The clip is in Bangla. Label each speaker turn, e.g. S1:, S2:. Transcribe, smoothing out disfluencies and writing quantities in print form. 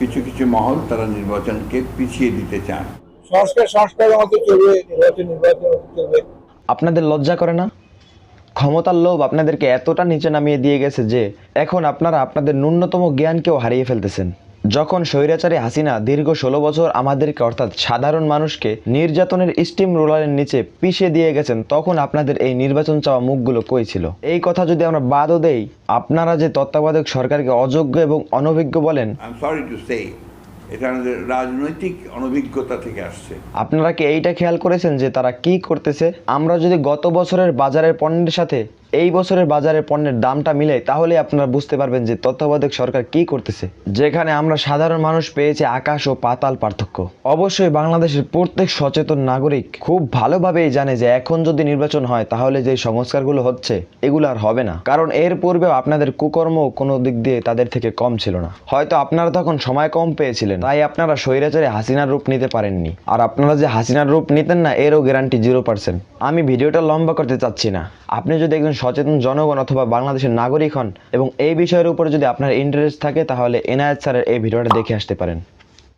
S1: কিছু কিছু মহল তারা নির্বাচনকে পিছিয়ে দিতে চান।
S2: সংস্কারের মতো চলবে, নির্বাচন চলবে।
S3: আপনাদের লজ্জা করে না? ক্ষমতার লোভ আপনাদেরকে এতটা নিচে নামিয়ে দিয়ে গেছে যে এখন আপনারা আপনাদের ন্যূনতম জ্ঞানকেও হারিয়ে ফেলতেছেন। যখন স্বৈরাচারী হাসিনা দীর্ঘ 16 বছর আমাদেরকে অর্থাৎ সাধারণ মানুষকে নির্যাতনের স্টিম রোলারের নিচে পিষে দিয়ে গেছেন, তখন আপনাদের এই নির্বাচন চাওয়া মুখগুলো কই ছিল? এই কথা যদি আমরা বাদও দেই, আপনারা যে তত্ত্বাবধায়ক সরকারকে অযোগ্য এবং অনভিজ্ঞ বলেন,
S1: I am sorry to say, এটা আমাদের রাজনৈতিক অনভিজ্ঞতা থেকে আসছে।
S3: আপনারা কি এইটা খেয়াল করেছেন যে তারা কি করতেছে? আমরা যদি গত বছরের বাজারের পণ্যের সাথে এই বছরের বাজারের পণ্যের দামটা মিলাই, তাহলে আপনারা বুঝতে পারবেন যে তত্ত্বাবধায়ক সরকার কি করতেছে, যেখানে আমরা সাধারণ মানুষ পেয়েছে আকাশ ও পাতাল পার্থক্য। অবশ্যই বাংলাদেশের প্রত্যেক সচেতন নাগরিক খুব ভালোভাবেই জানে যে এখন যদি নির্বাচন হয় তাহলে যে সংস্কারগুলো হচ্ছে এগুলো আর হবে না, কারণ এর পূর্বেও আপনাদের কুকর্ম কোনো দিক দিয়ে তাদের থেকে কম ছিল না। হয়তো আপনারা তখন সময় কম পেয়েছিলেন, তাই আপনারা স্বৈরাচারী হাসিনার রূপ নিতে পারেননি। আর আপনারা যে হাসিনার রূপ নিতেন না, এরও গ্যারান্টি 0%। আমি ভিডিওটা লম্বা করতে চাচ্ছি না। আপনি যদি একজন সচেতন জনগণ অথবা বাংলাদেশের নাগরিক হন এবং এই বিষয়ের উপরে যদি আপনার ইন্টারেস্ট থাকে, তাহলে এনায়েত স্যারের এই ভিডিওটা দেখে আসতে পারেন।